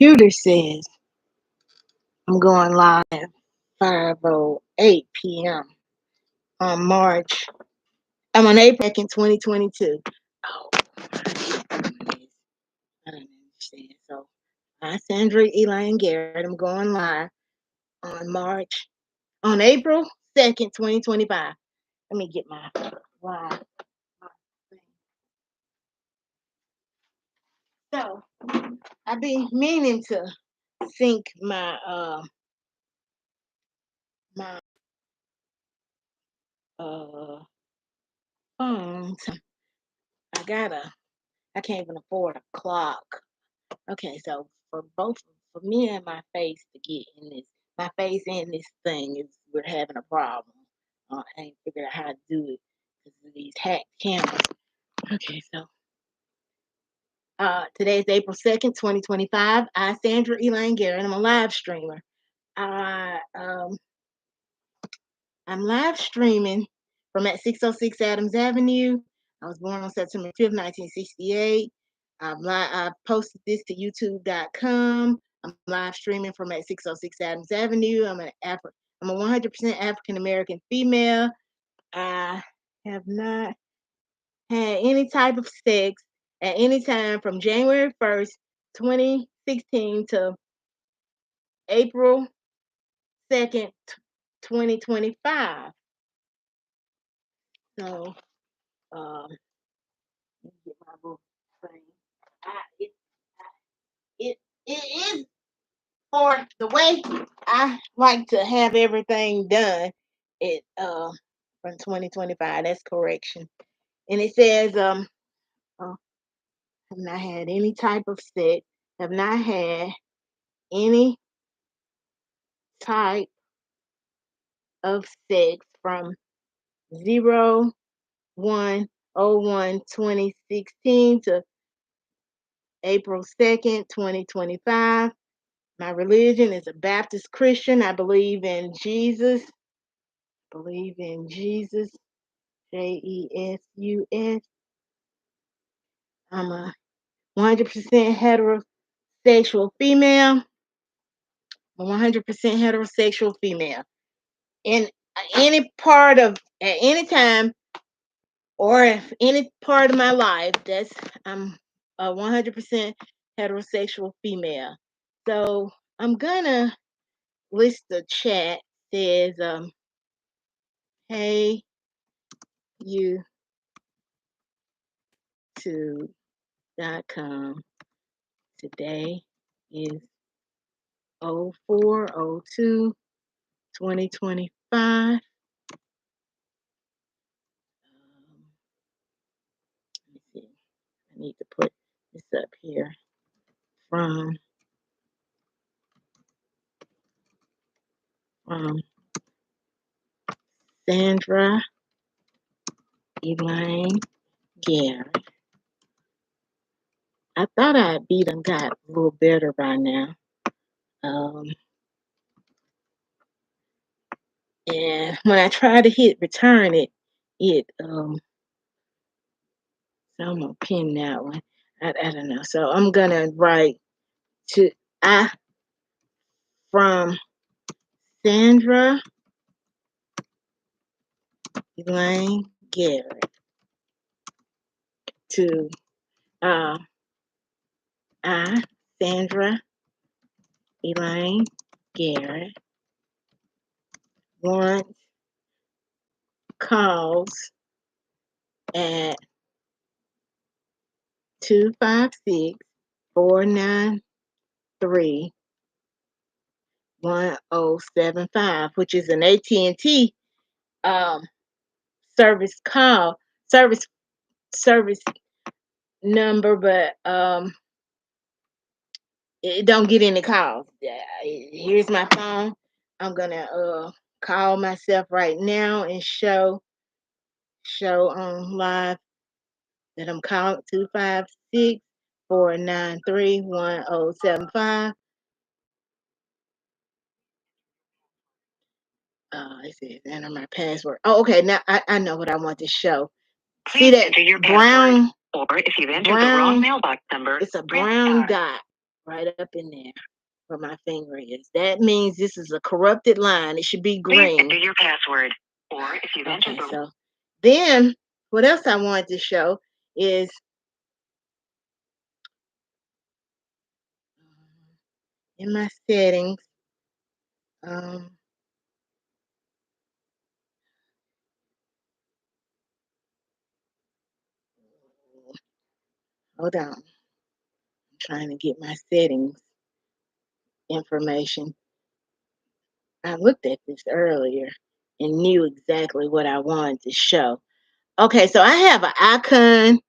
computer says I'm going live 5:08 p.m. on March. I'm on April 2nd, 2022. Oh, I don't understand. So, I'm Sandra Elaine Garrett. I'm going live on April 2nd, 2025. Let me get my live. Thing. So, I've been meaning to sync my phone. I can't even afford a clock. Okay, so for me and my face to get in this, my face in this thing we're having a problem. I ain't figured out how to do it because of these hacked cameras. Okay, so today's April 2nd, 2025. I, Sandra Elaine Garrett, I'm a live streamer. I'm live streaming from at 606 Adams Avenue. I was born on September 5th, 1968. I posted this to youtube.com. I'm live streaming from at 606 Adams Avenue. I'm a 100% African American female. I have not had any type of sex at any time from January 1st, 2016 to April 2nd, 2025. So, let me get my little thing. It is for the way I like to have everything done. It from 2025. That's correction, and it says have not had any type of sex. Have not had any type of sex from 01/01/2016 to April 2nd, 2025. My religion is a Baptist Christian. I believe in Jesus. Jesus. JESUS. I'm a 100% heterosexual female. I'm 100% heterosexual female. In any part of, at any time, or if any part of my life, I'm a 100% heterosexual female. So I'm gonna list the chat. Says hey YouTube.com. Today is 04/02/2025. Let me see. I need to put this up here from Sandra Elaine Garrett. I thought I had beat and got a little better by now. And when I try to hit return so I'm gonna pin that one. I don't know. So I'm gonna write to from Sandra Elaine Garrett to Sandra Elaine Garrett wants calls at 256-493-1075, which is an AT&T service number, but it don't get any calls. Here's my phone. I'm gonna call myself right now and show on live that I'm calling 256-493-1075. It says enter my password. Oh, okay. Now I know what I want to show. Please see that enter your brown password, or if you've entered the wrong mailbox number, it's a brown dot right up in there where my finger is. That means this is a corrupted line. It should be green. Enter your password. Or if you've entered the... So then what else I wanted to show is in my settings, hold on. I'm trying to get my settings information. I looked at this earlier and knew exactly what I wanted to show. Okay, so I have an icon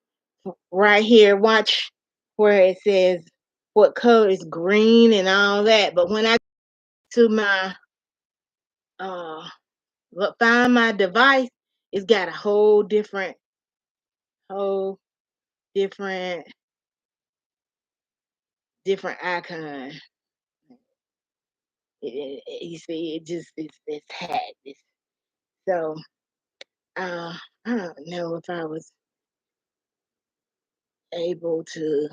right here. Watch where it says what color is green and all that. But when I to my find my device, it's got a whole different different icon. You see, it's hacked. So I don't know if I was able to.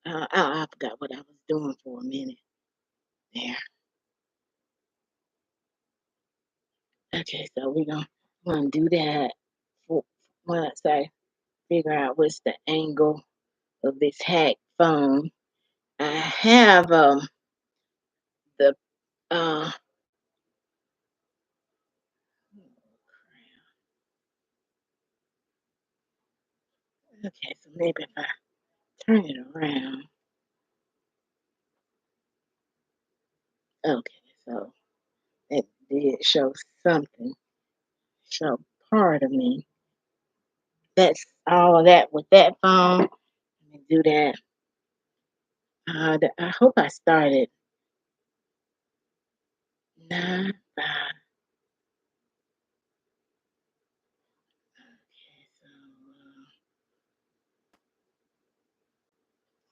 I forgot what I was doing for a minute there. Okay, so we're gonna do that. Once I figure out what's the angle of this hack phone, I have the uh okay, so maybe if I turn it around. Okay, so it did show something, show part of me. That's all of that with that phone. Let me do that. I hope I started 9 5. Okay, so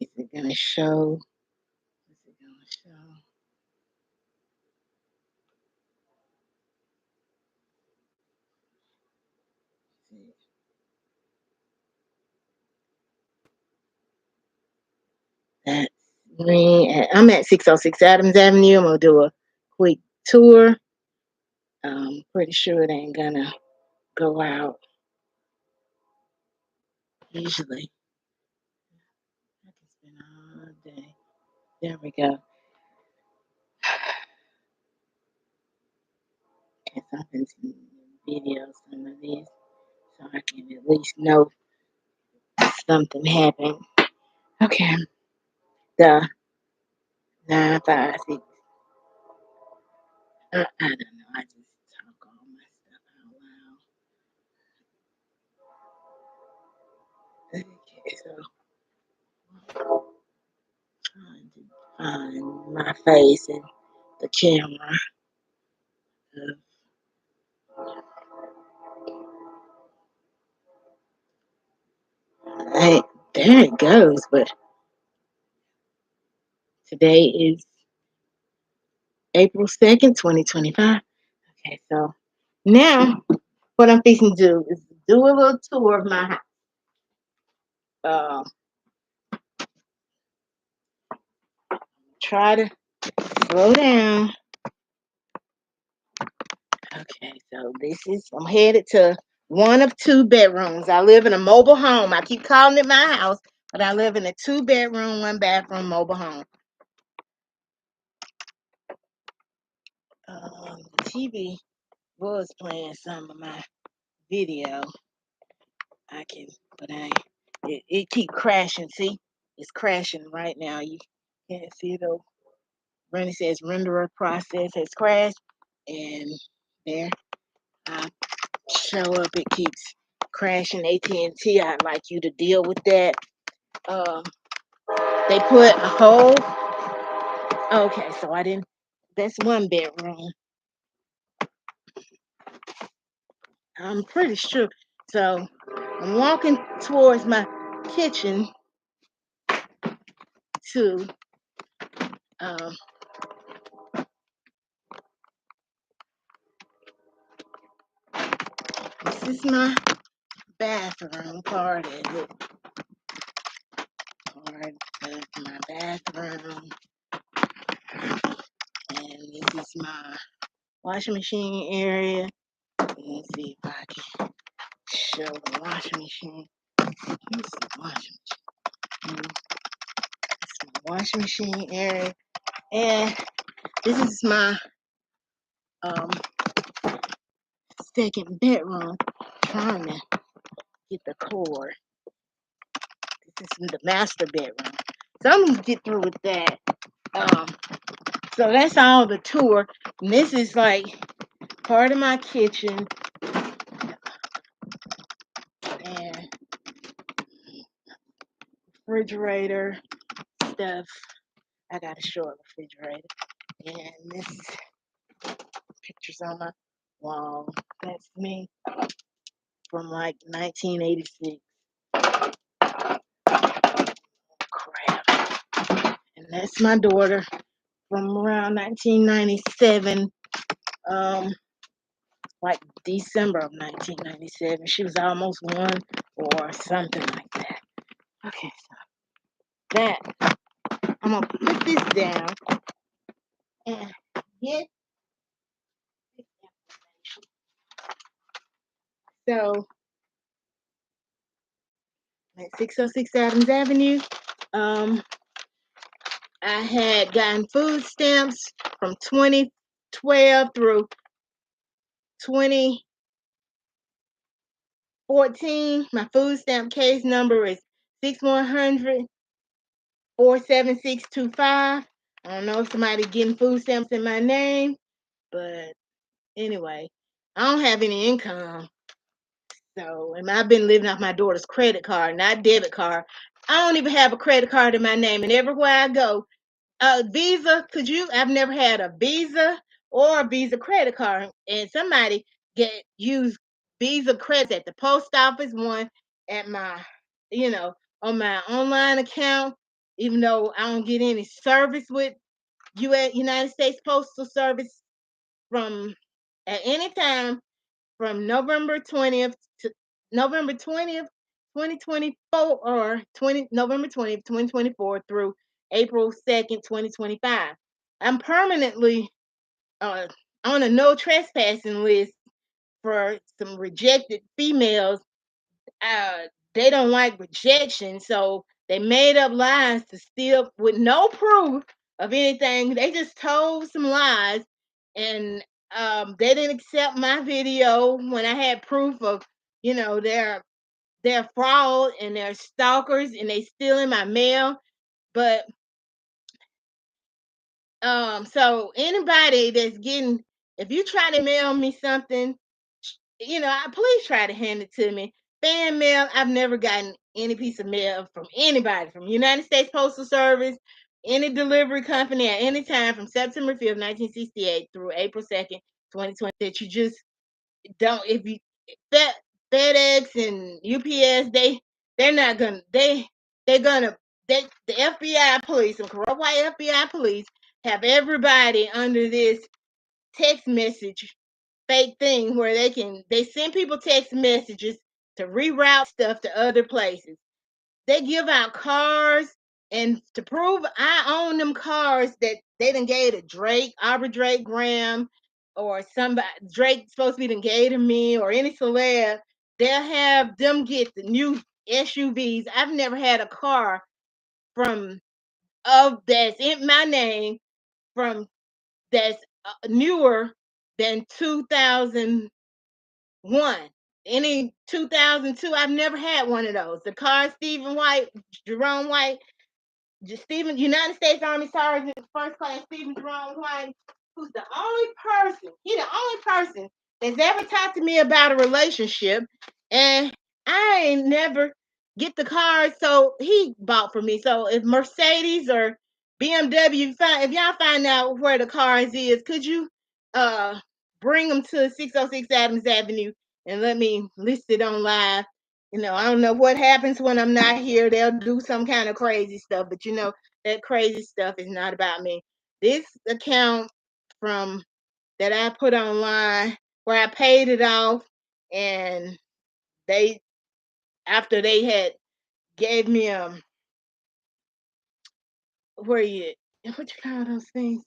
is it gonna show? Is it gonna show? That's me. I'm at 606 Adams Avenue. I'm gonna do a quick tour. Pretty sure it ain't gonna go out. Usually, I can spend all day. There we go. Guess I've been seeing videos, some of these, so I can at least know something happened. Okay, the 956. I don't know. I just talk all my stuff out loud. Okay, so trying to find my face in the camera. Hey, there it goes. But today is April 2nd, 2025. Okay, so now what I'm fixing to do is do a little tour of my house. Try to slow down. Okay, so I'm headed to one of 2 bedrooms. I live in a mobile home. I keep calling it my house, but I live in a 2-bedroom, 1-bathroom mobile home. The TV was playing some of my video. It keep crashing. See, it's crashing right now. You can't see it though. When it says renderer process has crashed, and there I show up. It keeps crashing. AT&T, I'd like you to deal with that. They put a whole. Okay, so I didn't. That's 1 bedroom. I'm pretty sure. So I'm walking towards my kitchen to this is my bathroom part of it. part of my bathroom. And this is my washing machine area. Let's see if I can show the washing machine. Here's the washing machine. It's my washing machine area. And this is my second bedroom. Trying to get the cord. This is the master bedroom. So I'm gonna get through with that. So that's all the tour. And this is like part of my kitchen and refrigerator stuff. I got a short refrigerator. And this is pictures on my wall. That's me from like 1986. Crap. And that's my daughter from around 1997. Like December of 1997. She was almost one or something like that. Okay, so that I'm gonna put this down and get this information. So at 606 Adams Avenue, I had gotten food stamps from 2012 through 2014. My food stamp case number is 6100 47625. I don't know if somebody getting food stamps in my name, but anyway, I don't have any income. So, and I've been living off my daughter's credit card, not debit card. I don't even have a credit card in my name, and everywhere I go, Visa, I've never had a Visa or a Visa credit card, and somebody use Visa credits at the post office, one at my, on my online account, even though I don't get any service with United States Postal Service from at any time from November 20th to November 20th, 2024 or November 20th, 2024 through April 2nd, 2025. I'm permanently on a no trespassing list for some rejected females. They don't like rejection, so they made up lies to steal with no proof of anything. They just told some lies, and they didn't accept my video when I had proof of, their fraud and their stalkers, and they stealing my mail. But so anybody that's getting, if you try to mail me something, please try to hand it to me. Fan mail, I've never gotten any piece of mail from anybody, from United States Postal Service, any delivery company at any time from September 5th, 1968 through April 2nd, 2020, that you just don't, if you, FedEx and UPS, they're not gonna, they're gonna, the FBI police, some corrupt white FBI police have everybody under this text message fake thing where they send people text messages to reroute stuff to other places. They give out cars, and to prove I own them cars that they done gave to Drake, Aubrey Drake Graham, or somebody Drake supposed to be done gave to me, or any celeb, they'll have them get the new SUVs. I've never had a car from that's in my name from that's newer than 2001. Any 2002, I've never had one of those. The car Jerome White, United States Army Sergeant, First Class Stephen Jerome White, who's the only person that's ever talked to me about a relationship, and I ain't never get the car, so he bought for me. So if Mercedes or BMW, if y'all find out where the cars is, could you bring them to 606 Adams Avenue and let me list it on live? I don't know what happens when I'm not here. They'll do some kind of crazy stuff, but that crazy stuff is not about me. This account from that I put online where I paid it off, and after they had gave me where you what you call those things?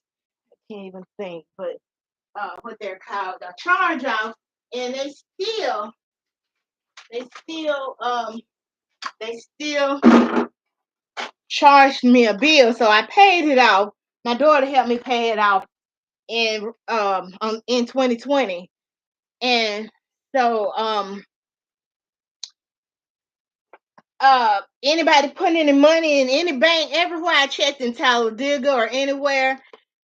I can't even think, but what they're called, a charge off, and they still they still charged me a bill, so I paid it off. My daughter helped me pay it off in 2020, and so anybody putting any money in any bank, everywhere I checked in Talladega or anywhere,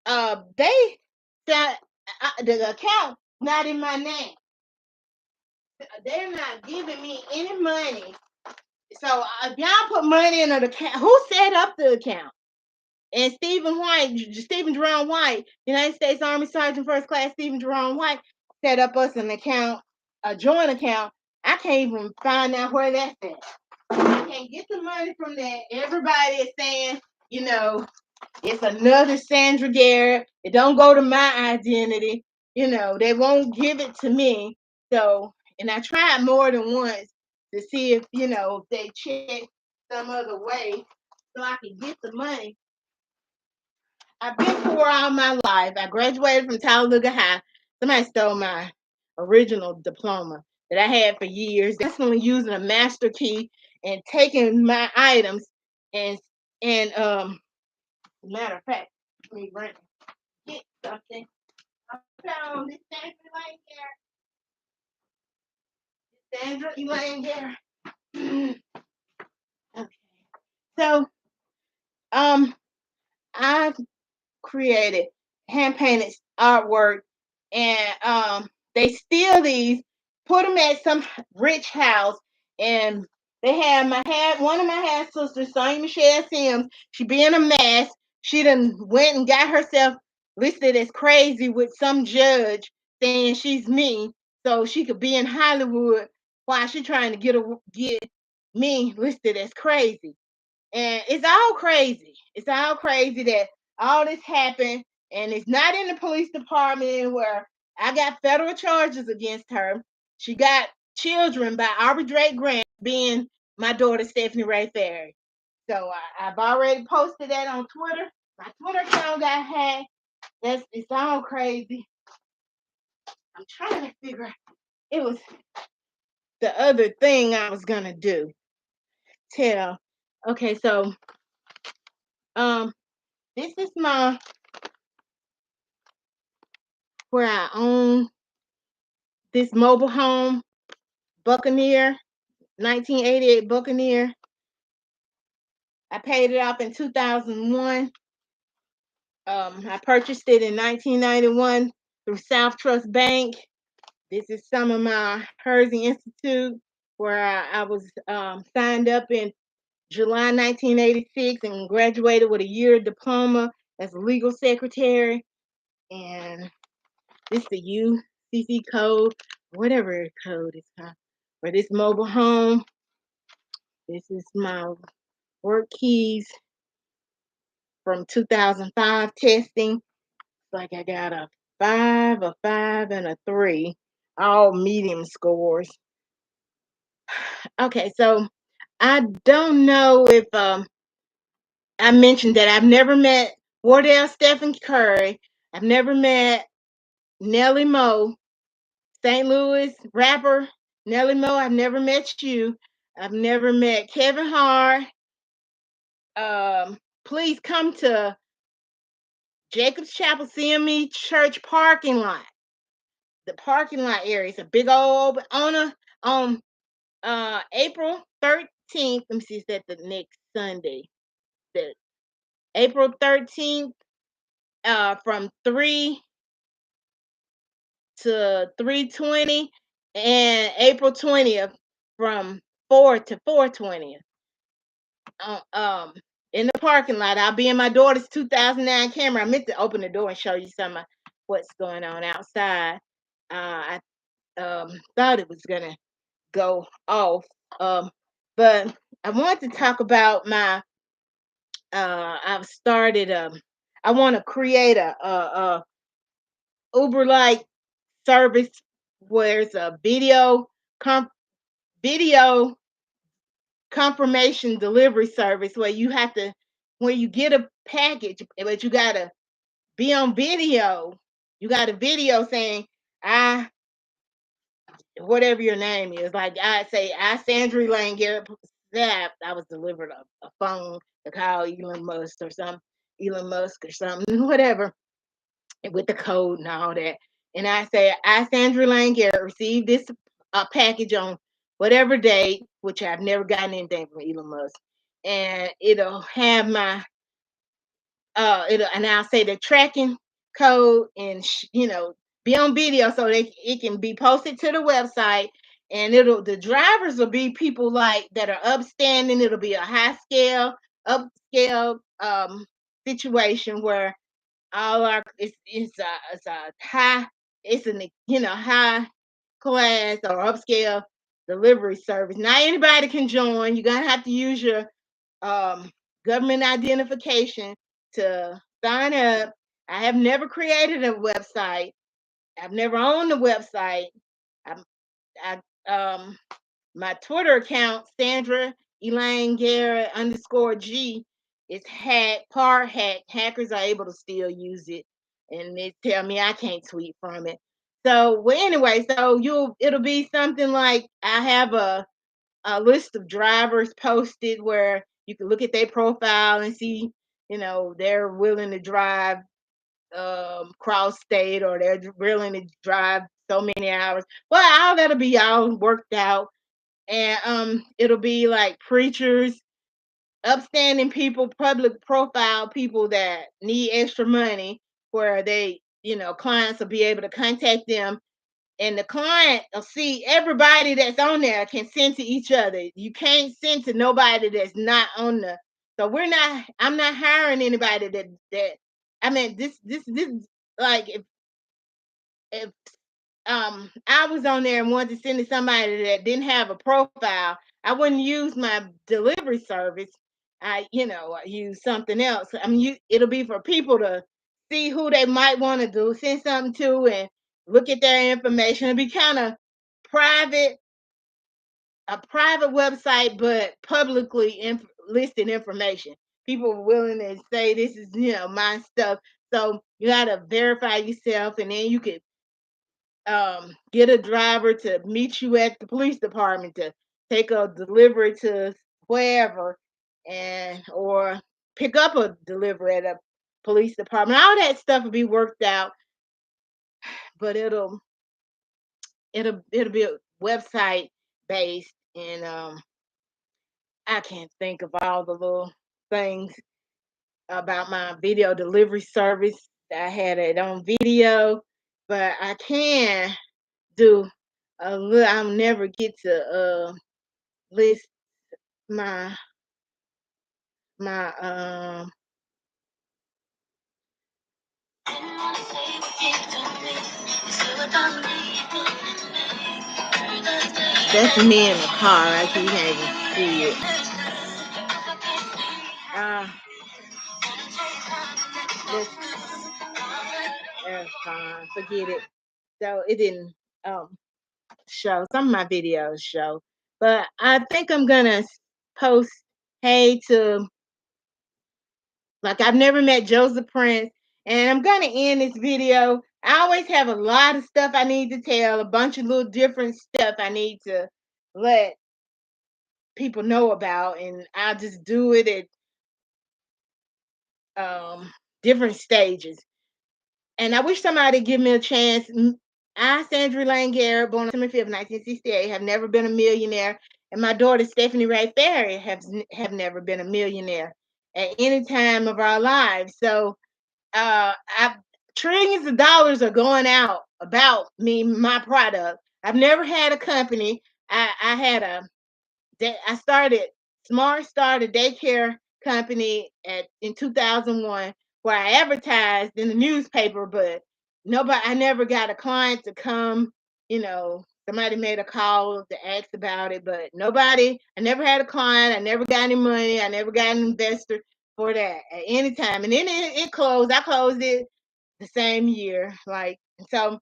they that the account not in my name. They're not giving me any money. So if y'all put money in an account, who set up the account? And Stephen Jerome White, United States Army Sergeant First Class Stephen Jerome White, set up us an account, a joint account. I can't even find out where that's at. I can't get the money from that. Everybody is saying, it's another Sandra Garrett. It don't go to my identity. They won't give it to me. So, and I tried more than once to see if, if they check some other way so I could get the money. I've been poor all my life. I graduated from Talladega High. Somebody stole my original diploma that I had for years. Definitely using a master key and taking my items and matter of fact, let me get something. I found this Sandra Elaine Garrett. Okay. So I've created hand painted artwork, and they steal these, put them at some rich house, and they had one of my half sisters, Sonya Michelle Sims. She being a mess. She done went and got herself listed as crazy with some judge saying she's me, so she could be in Hollywood while she trying to get me listed as crazy. And it's all crazy. It's all crazy that all this happened, and it's not in the police department where I got federal charges against her. She got children by Aubrey Drake Grant, being my daughter Stephanie Raye Farrior. So I've already posted that on Twitter. My Twitter account got hacked. It's all crazy. I'm trying to figure out. It was the other thing I was gonna do. Okay, so this is where I own this mobile home, Buccaneer, 1988 Buccaneer. I paid it off in 2001. I purchased it in 1991 through South Trust Bank. This is some of my Hersey Institute, where I was signed up in July 1986 and graduated with a year diploma as a legal secretary. And this is the UCC code, whatever code is called, for this mobile home. This is my work keys from 2005 testing. Like I got a 5, a 5, and a 3, all medium scores. Okay, so I don't know if I mentioned that I've never met Wardell Stephen Curry. I've never met Nelly Mo, St. Louis rapper Nelly Mo. I've never met you. I've never met Kevin Hart. Please come to Jacob's Chapel CME Church parking lot. The parking lot area is a big old on April 13th. Let me see, is that the next Sunday? The April 13th, from 3 to 3:20, and April 20th from 4 to 4:20. In the parking lot. I'll be in my daughter's 2009 Camry. I meant to open the door and show you some of what's going on outside. I thought it was gonna go off, but I want to talk about my. I've started. I want to create a Uber-like service where it's a video confirmation delivery service where you have to, when you get a package, but you gotta be on video. You got a video saying, I, whatever your name is, like I say, I, Sandra Elaine Garrett, that I was delivered a phone to call Elon Musk or something, whatever, with the code and all that. And I say, I, Sandra Elaine Garrett, received this package on whatever date, which I've never gotten anything from Elon Musk. And it'll have my it'll, and I'll say the tracking code, and be on video so it can be posted to the website. And the drivers will be people like that are upstanding. It'll be a high scale, upscale situation where all our it's a high, it's an high class or upscale delivery service. Not anybody can join. You're gonna have to use your um, government identification to sign up. I have never created a website. I've never owned a website. I'm, I My Twitter account, Sandra Elaine Garrett _G, is hacked, part hacked. Hackers are able to still use it, and they tell me I can't tweet from it. So, well, anyway, so it'll be something like I have a list of drivers posted where you can look at their profile and see, they're willing to drive cross state, or they're willing to drive so many hours. Well, all that'll be all worked out. And it'll be like preachers, upstanding people, public profile people that need extra money, where clients will be able to contact them, and the client will see everybody that's on there can send to each other. You can't send to nobody that's not on the. So I'm not hiring anybody that. I mean, this like if I was on there and wanted to send to somebody that didn't have a profile, I wouldn't use my delivery service. I use something else. I mean, it'll be for people to see who they might want to send something to, and look at their information. It'll be kind of private, a private website, but publicly listed information. People are willing to say this is, my stuff. So you got to verify yourself, and then you could get a driver to meet you at the police department to take a delivery to wherever, and or pick up a delivery at a police department. All that stuff will be worked out, but it'll be a website based. And I can't think of all the little things about my video delivery service. I had it on video, but I can do a little. I'll never get to list my my that's me in the car. I can't even see it. Uh, that's fine. Forget it. So it didn't show. Some of my videos show, but I think I'm gonna post hey to, like, I've never met Joseph Prince, and I'm gonna end this video. I always have a lot of stuff I need to tell, a bunch of little different stuff I need to let people know about, and I'll just do it at different stages. And I wish somebody give me a chance. I, Sandra Elaine Garrett, born on September 5th, 1968, have never been a millionaire, and my daughter Stephanie Raye Farrior have never been a millionaire at any time of our lives. So I trillions of dollars are going out about me, my product. I've never had a company. I had I started Smart Start, a daycare company in 2001, where I advertised in the newspaper, but nobody. I never got a client to come. Somebody made a call to ask about it, but nobody. I never had a client. I never got any money. I never got an investor for that at any time. And then it closed. I closed it the same year. So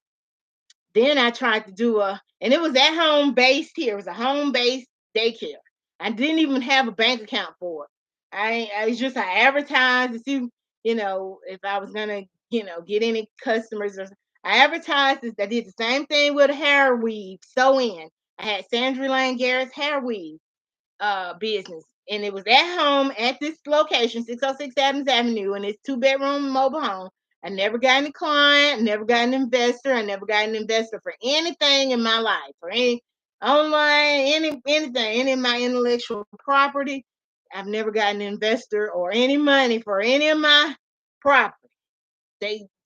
then I tried to do and it was at home based here. It was a home based daycare. I didn't even have a bank account for it. I just I advertised to see, if I was gonna, get any customers or I advertised this. I did the same thing with a hair weave, sew in. I had Sandra Elaine Garrett's hair weave business. And it was at home at this location, 606 Adams Avenue, and it's 2-bedroom mobile home. I never got any client, never got an investor. I never got an investor for anything in my life, for any online, anything, any of my intellectual property. I've never got an investor or any money for any of my property.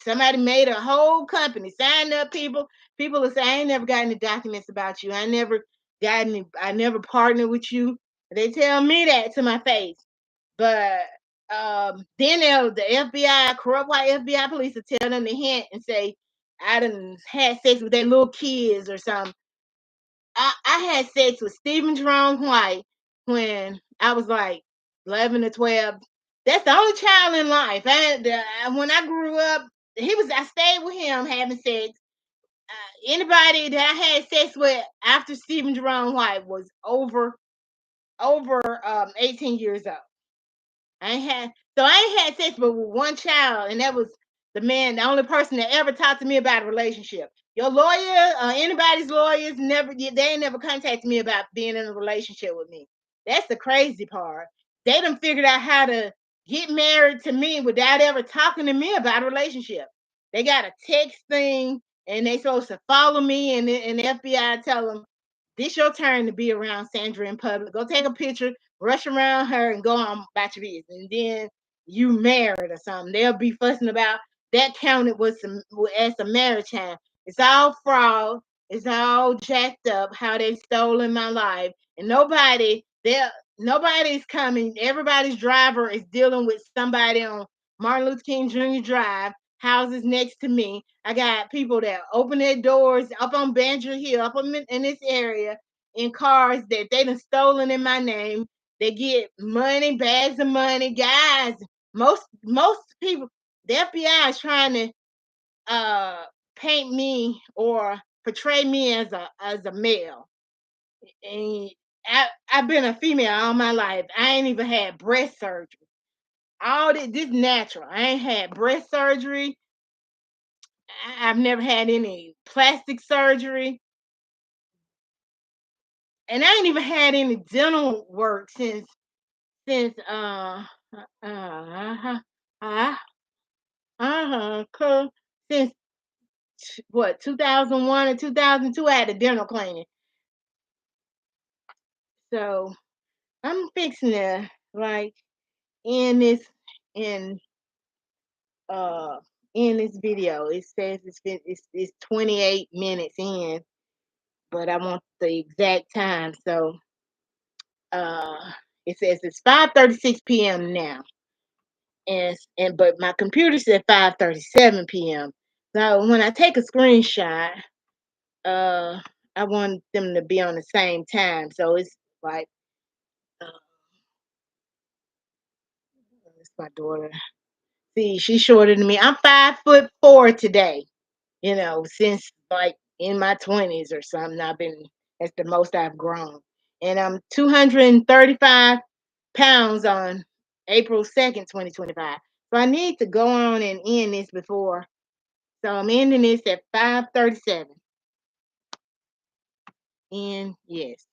Somebody made a whole company, signed up people. People will say, I ain't never got any documents about you. I never partnered with you. They tell me that to my face. But then the FBI, corrupt white FBI police will tell them the hint and say, I done had sex with their little kids or something. I had sex with Stephen Jerome White when I was like 11 or 12. That's the only child in life. When I grew up, I stayed with him having sex. Anybody that I had sex with after Stephen Jerome White was over 18 years old. I ain't had sex but with one child, and that was the only person that ever talked to me about a relationship. Your lawyer, anybody's lawyers, they ain't never contacted me about being in a relationship with me. That's the crazy part. They done figured out how to get married to me without ever talking to me about a relationship. They got a text thing, and they supposed to follow me, and the FBI tell them, this your turn to be around Sandra in public. Go take a picture, rush around her, and go on about your business. And then you married or something. They'll be fussing about that counted as a marriage time. It's all fraud. It's all jacked up how they stolen my life. And nobody's coming. Everybody's driver is dealing with somebody on Martin Luther King Jr. Drive, houses next to me. I got people that open their doors up on Banjo Hill, in this area, in cars that they done stolen in my name. They get money, bags of money. Guys, most people, the FBI is trying to paint me or portray me as a male. And I've been a female all my life. I ain't even had breast surgery. All this natural. I ain't had breast surgery. I've never had any plastic surgery. And I ain't even had any dental work since uh uh cool. Since what, 2001 or 2002. I had a dental cleaning. So I'm fixing to like end this in uh in this video. It says it's 28 minutes in, but I want the exact time. So uh it says it's 5:36 p.m. now. And but my computer said 5:37 p.m. So when I take a screenshot, uh I want them to be on the same time. So it's like uh, it's my daughter. See, she's shorter than me. I'm 5'4" today. Since like in my 20s or something, that's the most I've grown. And I'm 235 pounds on April 2nd, 2025. So I need to go on and end this before. So I'm ending this at 5:37. And yes.